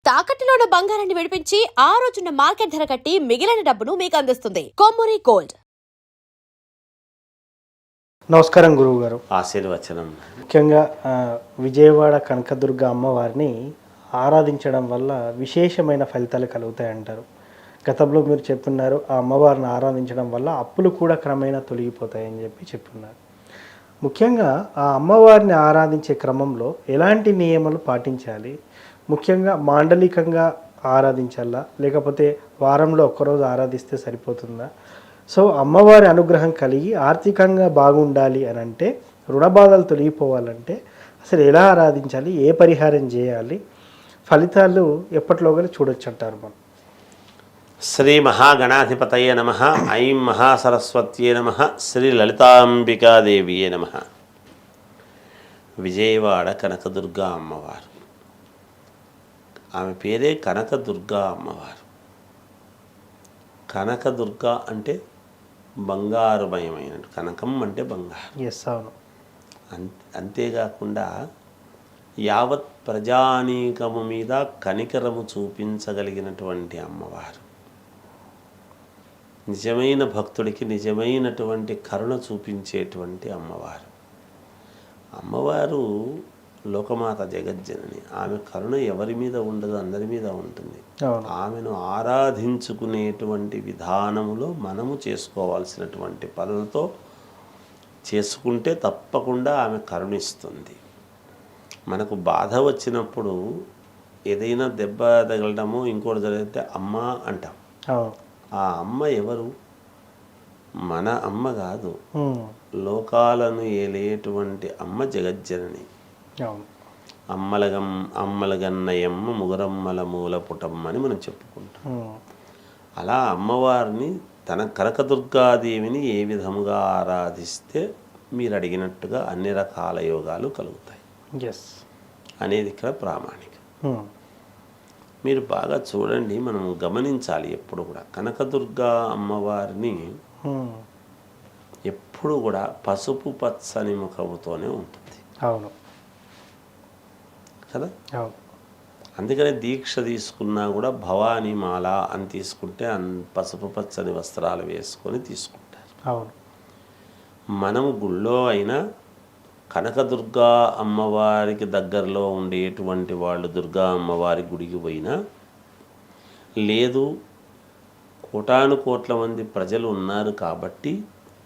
తాకట్టులో ఉన్న బంగారాన్ని విడిపించి ఆ రోజున్న మార్కెట్ ధర కట్టి మిగిలిన డబ్బును మీకు అందిస్తుంది కొమ్మూరి గోల్డ్. నమస్కారం గురువు గారు. ఆశీర్వచనం. ముఖ్యంగా విజయవాడ కనకదుర్గ అమ్మవారిని ఆరాధించడం వల్ల విశేషమైన ఫలితాలు కలుగుతాయంటారు. గతంలో మీరు చెప్పున్నారు, ఆ అమ్మవారిని ఆరాధించడం వల్ల అప్పులు కూడా క్రమేణా తొలగిపోతాయని చెప్పున్నారు. ముఖ్యంగా ఆ అమ్మవారిని ఆరాధించే క్రమంలో ఎలాంటి నియమాలు పాటించాలి? ముఖ్యంగా మాండలికంగా ఆరాధించాలా, లేకపోతే వారంలో ఒక్కరోజు ఆరాధిస్తే సరిపోతుందా? సో అమ్మవారి అనుగ్రహం కలిగి ఆర్థికంగా బాగుండాలి అని అంటే, రుణ బాధలు తొలగిపోవాలంటే అసలు ఎలా ఆరాధించాలి, ఏ పరిహారం చేయాలి, ఫలితాలు ఎప్పటిలోగా చూడొచ్చు అంటారు మనం? శ్రీ మహాగణాధిపతయే నమః. ఐం మహాసరస్వత్యే నమః. శ్రీ లలితాంబికాదేవియే నమః. విజయవాడ కనకదుర్గా అమ్మవారు, ఆమె పేరే కనకదుర్గా అమ్మవారు. కనకదుర్గ అంటే బంగారుమయమైన, కనకం అంటే బంగారు. అవును. అంతేకాకుండా యావత్ ప్రజానీకము మీద కనికరము చూపించగలిగినటువంటి అమ్మవారు. నిజమైన భక్తుడికి నిజమైనటువంటి కరుణ చూపించేటువంటి అమ్మవారు. అమ్మవారు లోకమాత జగజ్జనని. ఆమె కరుణ ఎవరి మీద ఉండదు, అందరి మీద ఉంటుంది. ఆమెను ఆరాధించుకునేటువంటి విధానములో మనము చేసుకోవాల్సినటువంటి పనులతో చేసుకుంటే తప్పకుండా ఆమె కరుణిస్తుంది. మనకు బాధ వచ్చినప్పుడు ఏదైనా దెబ్బ తగలడము ఇంకోటి జరిగితే అమ్మ అంటాం. ఆ అమ్మ ఎవరు? మన అమ్మ కాదు, లోకాలను ఏలేటువంటి అమ్మ జగజ్జనని. అమ్మలగన్నయమ్మ ముగురమ్మల మూల పుటమ్మ అని మనం చెప్పుకుంటాం. అలా అమ్మవారిని, తన కనకదుర్గాదేవిని ఏ విధముగా ఆరాధిస్తే మీరు అడిగినట్టుగా అన్ని రకాల యోగాలు కలుగుతాయి అనేది ఇక్కడ ప్రామాణికం. మీరు బాగా చూడండి, మనం గమనించాలి. ఎప్పుడు కూడా కనకదుర్గా అమ్మవారిని ఎప్పుడు కూడా పసుపు పచ్చని ముఖముతోనే ఉంటుంది. అవును కదా. అందుకనే దీక్ష తీసుకున్నా కూడా భవానీ మాల అని తీసుకుంటే పసుపు పచ్చని వస్త్రాలు వేసుకొని తీసుకుంటారు. అవును. మనము గుళ్ళో అయినా కనకదుర్గా అమ్మవారికి దగ్గరలో ఉండేటువంటి వాళ్ళు దుర్గా అమ్మవారి గుడికి పోయినా, లేదు కోటాను కోట్ల మంది ప్రజలు ఉన్నారు కాబట్టి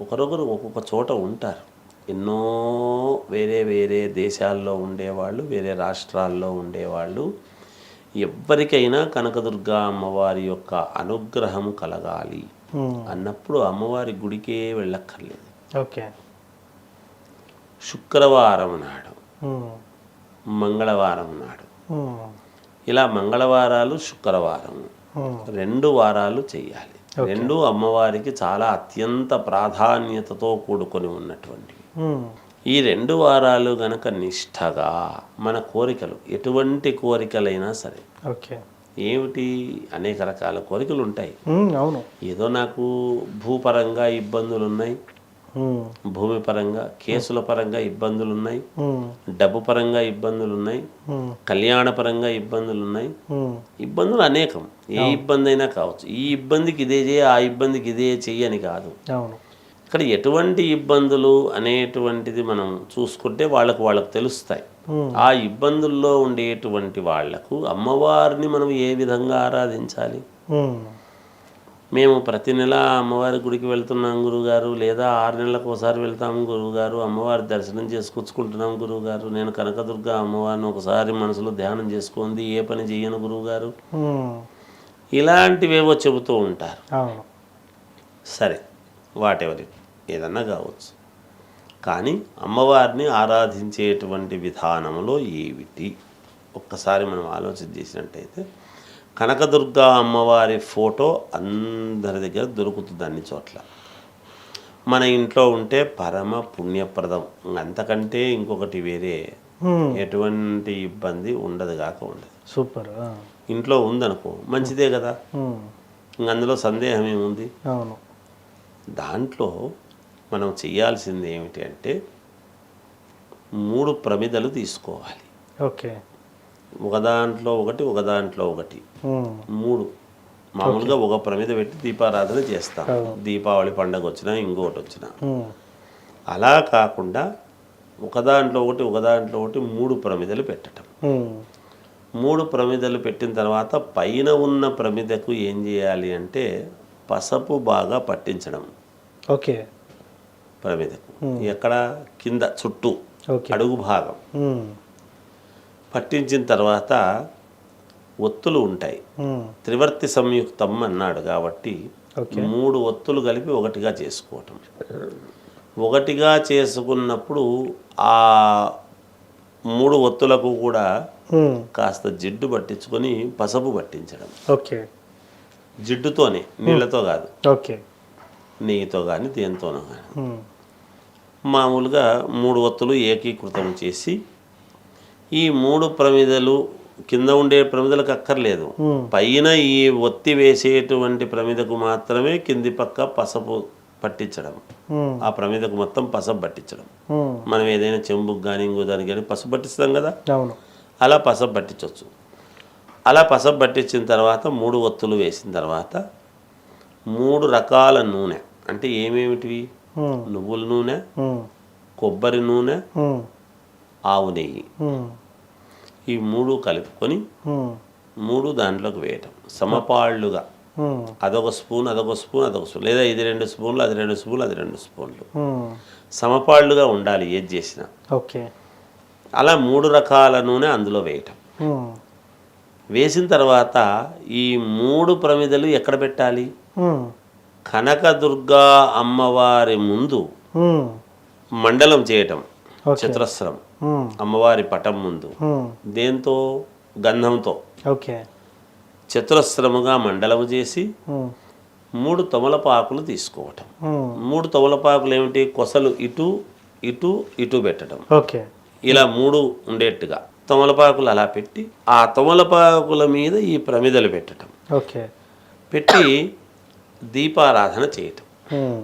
ఒకరొకరు ఒక్కొక్క చోట ఉంటారు. ఎన్నో వేరే వేరే దేశాల్లో ఉండేవాళ్ళు, వేరే రాష్ట్రాల్లో ఉండేవాళ్ళు. ఎవరికైనా కనకదుర్గా అమ్మవారి యొక్క అనుగ్రహం కలగాలి అన్నప్పుడు అమ్మవారి గుడికే వెళ్ళక్కర్లేదు. ఓకే. శుక్రవారం నాడు, మంగళవారం నాడు, ఇలా మంగళవారాలు శుక్రవారం 2 వారాలు చేయాలి. 2 అమ్మవారికి చాలా అత్యంత ప్రాధాన్యతతో కూడుకొని ఉన్నటువంటివి. ఈ 2 వారాలు గనక నిష్ఠగా మన కోరికలు, ఎటువంటి కోరికలైనా సరే, ఏమిటి, అనేక రకాల కోరికలు ఉంటాయి. అవును. ఏదో నాకు భూపరంగా ఇబ్బందులు ఉన్నాయి, భూమి పరంగా, కేసుల పరంగా ఇబ్బందులు ఉన్నాయి, డబ్బు పరంగా ఇబ్బందులు ఉన్నాయి, కళ్యాణ పరంగా ఇబ్బందులు ఉన్నాయి. ఇబ్బందులు అనేకం. ఏ ఇబ్బంది అయినా కావచ్చు. ఈ ఇబ్బందికి ఇదే చేయి, ఆ ఇబ్బందికి ఇదే చెయ్యి అని కాదు. ఇక్కడ ఎటువంటి ఇబ్బందులు అనేటువంటిది మనం చూసుకుంటే వాళ్ళకు తెలుస్తాయి. ఆ ఇబ్బందుల్లో ఉండేటువంటి వాళ్లకు అమ్మవారిని మనం ఏ విధంగా ఆరాధించాలి? మేము ప్రతి నెల అమ్మవారి గుడికి వెళ్తున్నాం గురువుగారు, లేదా 6 నెలలకు ఒకసారి వెళ్తాము గురువుగారు, అమ్మవారి దర్శనం చేసుకొచ్చుకుంటున్నాం గురువుగారు, నేను కనకదుర్గా అమ్మవారిని ఒకసారి మనసులో ధ్యానం చేసుకుంది, ఏ పని చెయ్యను గురువుగారు, ఇలాంటివేవో చెబుతూ ఉంటారు. సరే, వాటెవరి ఏదన్నా కావచ్చు. కానీ అమ్మవారిని ఆరాధించేటువంటి విధానంలో ఏమిటి ఒక్కసారి మనం ఆలోచన చేసినట్టయితే, కనకదుర్గా అమ్మవారి ఫోటో అందరి దగ్గర దొరుకుతుంది, అన్ని చోట్ల. మన ఇంట్లో ఉంటే పరమ పుణ్యప్రదం. అంతకంటే ఇంకొకటి వేరే ఎటువంటి ఇబ్బంది ఉండదు కాక ఉండదు. సూపర్. ఇంట్లో ఉందనుకో మంచిదే కదా, అందులో సందేహం ఏముంది? దాంట్లో మనం చేయాల్సింది ఏమిటి అంటే 3 ప్రమిదలు తీసుకోవాలి. ఓకే. ఒక దాంట్లో ఒకటి ఒక దాంట్లో ఒకటి ఉమ్. 3 మామూలుగా ఒక ప్రమిద పెట్టి దీపారాధన చేస్తాం. దీపావళి పండగ వచ్చినా ఇంకోటి వచ్చినా. ఉమ్. అలా కాకుండా ఒక దాంట్లో ఒకటి ఒక దాంట్లో ఒకటి 3 ప్రమిదలు పెట్టడం. ఉమ్. 3 ప్రమిదలు పెట్టిన తర్వాత పైన ఉన్న ప్రమిదకు ఏం చేయాలి అంటే పసుపు బాగా పట్టించడం. ఓకే. ప్రమిదకు ఎక్కడ కింద చుట్టూ ఓకే. అడుగు భాగం ఉమ్. పట్టించిన తర్వాత ఒత్తులు ఉంటాయి. ఉమ్. త్రివర్తి సంయుక్తం అన్నాడు కాబట్టి ఓకే. 3 ఒత్తులు కలిపి ఒకటిగా చేసుకోవటం. ఒకటిగా చేసుకున్నప్పుడు ఆ 3 ఒత్తులకు కూడా ఉమ్. కాస్త జిడ్డు పట్టించుకొని పసుపు పట్టించడం. ఓకే. జిడ్డుతోనే, నీళ్ళతో కాదు, ఓకే. నెయ్యితో కానీ దేనితోనో కానీ ఉమ్. మామూలుగా 3 ఒత్తులు ఏకీకృతం చేసి ఈ 3 ప్రమిదలు కింద ఉండే ప్రమిదలకు అక్కర్లేదు, పైన ఈ ఒత్తి వేసేటువంటి ప్రమిదకు మాత్రమే కింది పక్క పసుపు పట్టించడం. ఉమ్. ఆ ప్రమిదకు మొత్తం పసుపు పట్టించడం. ఉమ్. మనం ఏదైనా చెంబుకు కానీ ఇంకో దానికి కానీ పసుపు పట్టిస్తాం కదా, అవును. అలా పసుపు పట్టించవచ్చు. అలా పసుపు పట్టించిన తర్వాత 3 ఒత్తులు వేసిన తర్వాత 3 రకాల నూనె, అంటే ఏమేమిటివి, ఉమ్. నువ్వుల నూనె, ఉమ్. కొబ్బరి నూనె, ఉమ్. ఆవు నెయ్యి, ఉమ్. ఈ 3 కలుపుకొని ఉమ్. 3 దాంట్లోకి వేయటం సమపాళ్ళుగా. ఉమ్. అదొక స్పూన్ అదొక స్పూన్ అదొక స్పూన్, లేదా ఇది 2 స్పూన్లు అది 2 స్పూన్లు అది 2 స్పూన్లు, ఉమ్. సమపాళ్ళుగా ఉండాలి ఏది చేసినా. ఓకే. అలా 3 రకాల నూనె అందులో వేయటం. ఉమ్. వేసిన తర్వాత ఈ 3 ప్రమిదలు ఎక్కడ పెట్టాలి, ఉమ్. కనకదుర్గా అమ్మవారి ముందు ఉమ్. మండలం చేయటం. ఓకే. చతురస్రం ఉమ్. అమ్మవారి పటం ముందు ఉమ్. దేంతో, గంధంతో ఓకే. చతురస్రముగా మండలము చేసి ఉమ్. 3 తమలపాకులు తీసుకోవటం. ఉమ్. 3 తమలపాకులు ఏమిటి, కొసలు ఇటు ఇటు ఇటు పెట్టడం. ఓకే. ఇలా 3 ఉండేట్టుగా తమలపాకులు అలా పెట్టి ఆ తమలపాకుల మీద ఈ ప్రమిదలు పెట్టడం. ఓకే. పెట్టి దీపారాధన చేయటం. ఉమ్.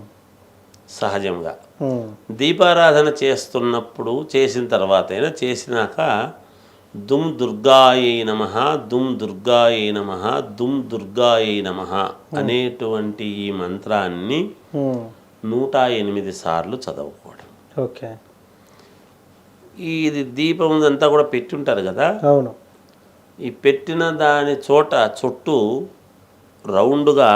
సహజంగా ఉమ్. దీపారాధన చేస్తున్నప్పుడు, చేసిన తర్వాత అయినా చేసినాక దుమ్ దుర్గాయై నమః, దుమ్ దుర్గాయై నమః, దుమ్ దుర్గాయై నమః అనేటువంటి ఈ మంత్రాన్ని ఉమ్. 108 సార్లు చదువుకోవడం. ఓకే. ఇది దీపం అంతా కూడా పెట్టి ఉంటారు కదా, అవును. ఈ పెట్టిన దాని చోట చుట్టూ రౌండ్గా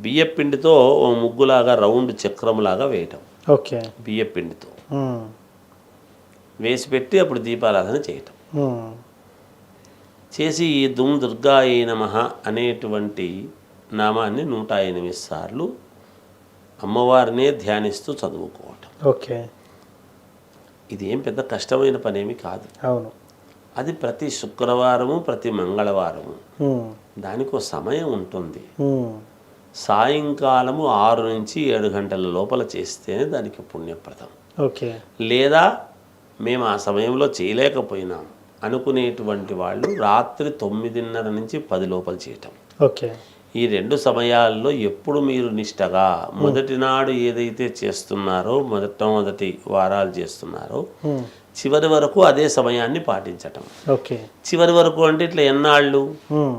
బియ్యపిండితో ఓ ముగ్గులాగా రౌండ్ చక్రంలాగా వేయటం. ఓకే. బియ్యపిండితో ఉమ్. వేసి పెట్టి అప్పుడు దీపారాధన చేయటం. ఉమ్. చేసి ఈ దుమ్ దుర్గాయై నమః అనేటువంటి నామాన్ని 108 సార్లు అమ్మవారినే ధ్యానిస్తూ చదువుకోవటం. ఓకే. ఇది ఏం పెద్ద కష్టమైన పనేమి కాదు. అవును. అది ప్రతి శుక్రవారము ప్రతి మంగళవారము ఉమ్. దానికో సమయం ఉంటుంది. ఉమ్. సాయంకాలము 6 నుంచి 7 గంటల లోపల చేస్తేనే దానికి పుణ్యప్రదం. ఓకే. లేదా మేము ఆ సమయంలో చేయలేకపోయినాం అనుకునేటువంటి వాళ్ళు రాత్రి 9:30 నుంచి 10 లోపల చేయటం. ఓకే. ఈ 2 సమయాల్లో ఎప్పుడు మీరు నిష్టగా మొదటి నాడు ఏదైతే చేస్తున్నారో, మొదటి వారాలు చేస్తున్నారో, ఉమ్. చివరి వరకు అదే సమయాన్ని పాటించటం. ఓకే. చివరి వరకు అంటే ఇట్లా ఎన్నాళ్ళు ఉమ్.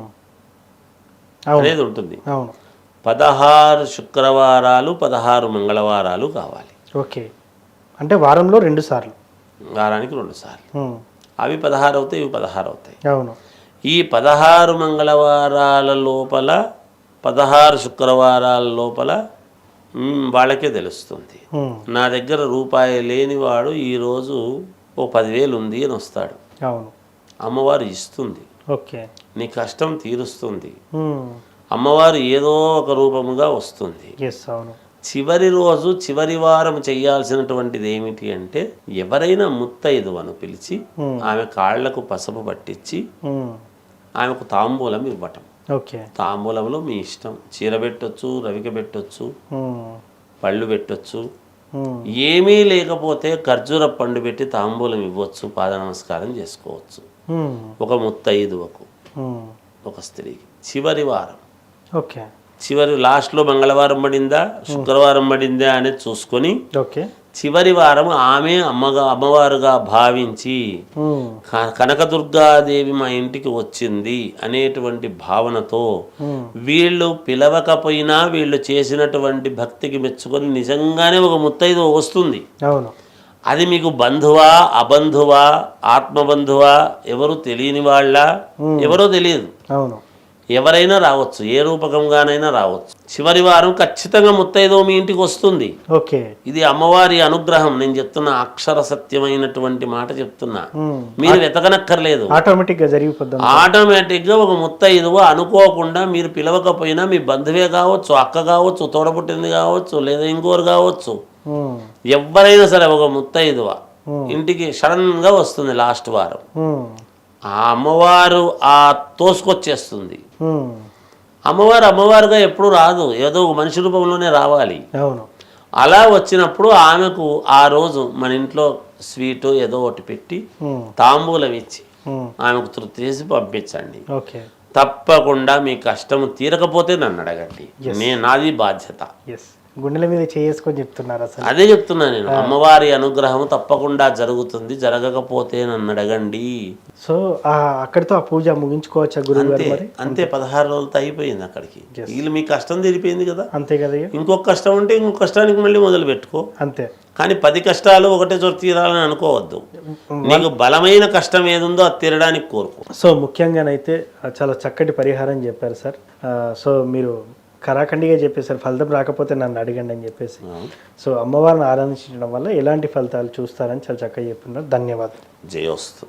అవును. అనేది ఉంటుంది. అవును. 16 శుక్రవారాలు 16 మంగళవారాలు కావాలి. ఓకే. అంటే వారంలో 2 సార్లు, వారానికి 2 సార్లు. ఉమ్. అవి 16 అవుతాయి, ఇవి 16 అవుతాయి. అవును. ఈ 16 మంగళవారాల లోపల 16 శుక్రవారాల లోపల వాళ్ళకే తెలుస్తుంది. ఉమ్. నా దగ్గర రూపాయి లేనివాడు ఈరోజు ఓ 10,000 ఉంది అని వస్తాడు. అవును. అమ్మవారు ఇస్తుంది, ఓకే. నీ కష్టం తీరుస్తుంది. ఉమ్. అమ్మవారు ఏదో ఒక రూపముగా వస్తుంది. ఎస్. అవును. చివరి రోజు చివరి వారం చేయాల్సినటువంటిది ఏమిటి అంటే, ఎవరైనా ముత్తైదువను పిలిచి ఆమె కాళ్లకు పసుపు పట్టించి ఉమ్. ఆమెకు తాంబూలం ఇవ్వటం. ఓకే. తాంబూలంలో మీ ఇష్టం, చీర పెట్టొచ్చు, రవిక పెట్టొచ్చు, ఉమ్. పళ్ళు పెట్టొచ్చు. ఉమ్. ఏమీ లేకపోతే ఖర్జూర పండు పెట్టి తాంబూలం ఇవ్వచ్చు, పాద నమస్కారం చేసుకోవచ్చు. ఉమ్. ఒక ముత్తైదువకు, ఉమ్. ఒక స్త్రీకి చివరి వారం, ఓకే. చివరి లాస్ట్లో మంగళవారం పడిందా శుక్రవారం పడిందా అనేది చూసుకొని ఓకే. చివరి వారం ఆమె అమ్మవారుగా భావించి కనకదుర్గాదేవి మా ఇంటికి వచ్చింది అనేటువంటి భావనతో వీళ్ళు పిలవకపోయినా వీళ్ళు చేసినటువంటి భక్తికి మెచ్చుకొని నిజంగానే ఒక ముత్తైదు వస్తుంది. అవును. అది మీకు బంధువా అబంధువా ఆత్మబంధువా ఎవరు తెలియని వాళ్ళ ఎవరో తెలియదు. అవును. ఎవరైనా రావచ్చు, ఏ రూపకంగానైనా రావచ్చు. చివరి వారం ఖచ్చితంగా ముత్తైదో మీ ఇంటికి వస్తుంది. ఓకే. ఇది అమ్మవారి అనుగ్రహం. నేను చెప్తున్నా, అక్షర సత్యమైనటువంటి మాట చెప్తున్నా, మీరు వెతకనక్కర్లేదు, ఆటోమేటిక్ గా జరిగిపోద్ది. ఆటోమేటిక్ గా ఒక ముత్తైదువ అనుకోకుండా మీరు పిలవకపోయినా మీ బంధువే కావచ్చు, అక్క కావచ్చు, తోడపుట్టింది కావచ్చు, లేదా ఇంకోరు కావచ్చు, ఎవరైనా సరే ఒక ముత్తైదువ ఇంటికి సడన్ గా వస్తుంది లాస్ట్ వారం. ఆ అమ్మవారు తోసుకొచ్చేస్తుంది. అమ్మవారుగా ఎప్పుడు రాదు, ఏదో ఒక మనిషి రూపంలోనే రావాలి. అవును. అలా వచ్చినప్పుడు ఆమెకు ఆ రోజు మన ఇంట్లో స్వీటు ఏదో ఒకటి పెట్టి తాంబూలం ఇచ్చి ఆమెకు తృప్తి చేసి పంపించండి. ఓకే. తప్పకుండా మీ కష్టం తీరకపోతే నన్ను అడగండి, నాది బాధ్యత. గుండెల మీద చేసుకొని చెప్తున్నారు అసలు. అదే చెప్తున్నా నేను, అమ్మవారి అనుగ్రహం తప్పకుండా జరుగుతుంది, జరగకపోతే నన్ను అడగండి. సో అక్కడితో ఆ పూజ ముగించుకోవచ్చా గురువు గారు? మరి అంతే, 16 రోజులతో అయిపోయింది. అక్కడికి వీళ్ళు మీ కష్టం తీరిపోయింది కదా. అంతే కదా. ఇంకొక కష్టం ఉంటే ఇంకొక కష్టానికి మళ్ళీ మొదలు పెట్టుకో. అంతే. కానీ 10 కష్టాలు ఒకటే చోట తీరాలని అనుకోవద్దు. నీకు బలమైన కష్టం ఏది ఉందో అది తీరడానికి కోరుకో. సో ముఖ్యంగానైతే చాలా చక్కటి పరిహారం చెప్పారు సార్. సో మీరు కరాఖండిగా చెప్పేశారు, ఫలితం రాకపోతే నన్ను అడగండి అని చెప్పేసి. సో అమ్మవారిని ఆరాధించడం వల్ల ఎలాంటి ఫలితాలు చూస్తారని చాలా చక్కగా చెప్తున్నారు. ధన్యవాదాలు. జయోస్తు.